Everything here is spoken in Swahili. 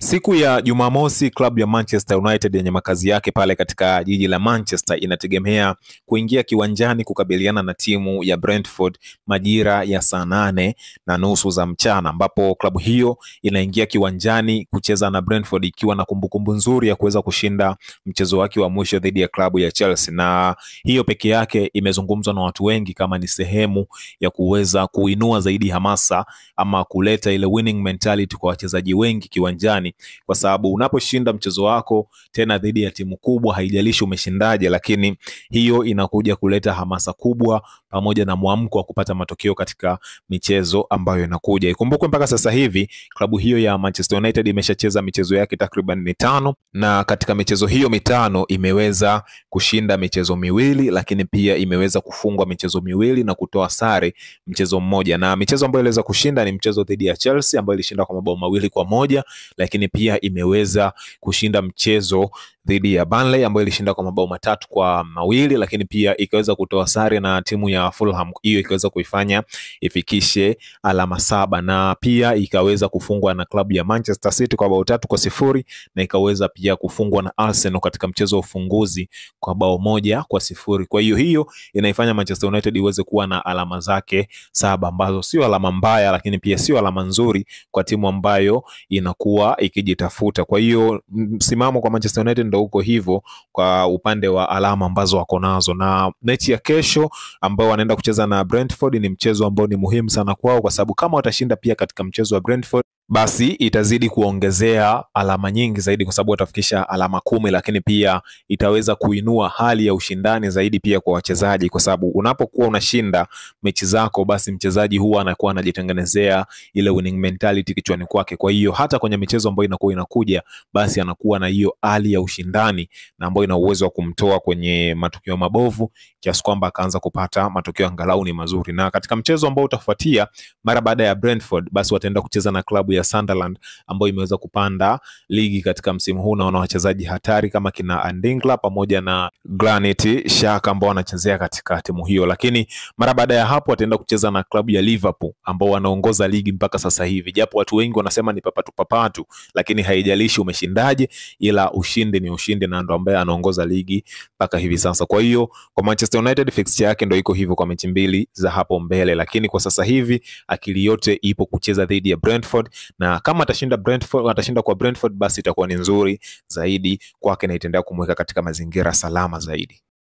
Siku ya Jumamosi, klabu ya Manchester United yenye makazi yake pale katika jiji la Manchester inategemea kuingia kiwanjani kukabiliana na timu ya Brentford majira ya saa 8:30 za mchana, ambapo klabu hiyo inaingia kiwanjani kucheza na Brentford ikiwa na kumbukumbu nzuri ya kuweza kushinda mchezo wake wa mwisho dhidi ya klabu ya Chelsea, na hiyo peke yake imezungumzwa na watu wengi kama ni sehemu ya kuweza kuinua zaidi hamasa ama kuleta ile winning mentality kwa wachezaji wengi kiwanjani, kwa sababu unaposhinda mchezo wako tena dhidi ya timu kubwa, haijalishi umeshindaje, lakini hiyo inakuja kuleta hamasa kubwa pamoja na mwamko wa kupata matokeo katika michezo ambayo inakuja. Ikumbukwe mpaka sasa hivi klabu hiyo ya Manchester United imeshacheza michezo yake takriban 5, na katika michezo hiyo 5 imeweza kushinda michezo 2, lakini pia imeweza kufungwa michezo 2 na kutoa sare mchezo mmoja. Na michezo ambayo iliweza kushinda ni mchezo dhidi ya Chelsea ambayo ilishinda kwa mabao 2-1, lakini pia imeweza kushinda mchezo dhidi ya Burnley ambayo ilishinda kwa mabao 3-2, lakini pia ikaweza kutoa sare na timu ya Fulham. Hiyo ikaweza kuifanya ifikishe alama 7, na pia ikaweza kufungwa na klabu ya Manchester City kwa bao 3-0, na ikaweza pia kufungwa na Arsenal katika mchezo wa ufunguzi kwa bao 1-0. Kwa hiyo inaifanya Manchester United iweze kuwa na alama zake 7 ambazo sio alama mbaya, lakini pia sio alama nzuri kwa timu ambayo inakuwa ikijitafuta. Kwa hiyo msimamo kwa Manchester United ndio uko hivyo kwa upande wa alama ambazo wako nazo, na mechi ya kesho ambao wanaenda kucheza na Brentford ni mchezo ambao ni muhimu sana kwao, kwa sababu kama watashinda pia katika mchezo wa Brentford, basi itazidi kuongezea alama nyingi zaidi, kwa sababu watafikisha alama 10, lakini pia itaweza kuinua hali ya ushindani zaidi pia kwa wachezaji, kwa sababu unapokuwa unashinda mechi zako, basi mchezaji huwa anakuwa anajitengenezea ile winning mentality kichwani kwake. Kwa hiyo hata kwenye michezo ambayo inakuja, basi anakuwa na hiyo hali ya ushindani na ambayo ina uwezo wa kumtoa kwenye matokeo mabovu kiasi kwamba akaanza kupata matokeo angalau ni mazuri. Na katika mchezo ambao utafuatia mara baada ya Brentford, basi wataenda kucheza na klabu ya Sunderland ambayo imeweza kupanda ligi katika msimu huu na wana wachezaji hatari kama kina Andingla pamoja na Granit Xhaka ambao wanachezea katika timu hiyo. Lakini mara baada ya hapo wataenda kucheza na klabu ya Liverpool ambao wanaongoza ligi mpaka sasa hivi, japo watu wengi wanasema ni papatu, lakini haijalishi umeshindaje, ila ushindi ni ushindi, na ndo ambaye anaongoza ligi mpaka hivi sasa. Kwa hiyo kwa Manchester United fixture yake ndio iko hivyo kwa mechi 2 za hapo mbele, lakini kwa sasa hivi akili yote ipo kucheza dhidi ya Brentford, na kama atashinda kwa Brentford, basi itakuwa ni nzuri zaidi kwake na itaendelea kumweka katika mazingira salama zaidi.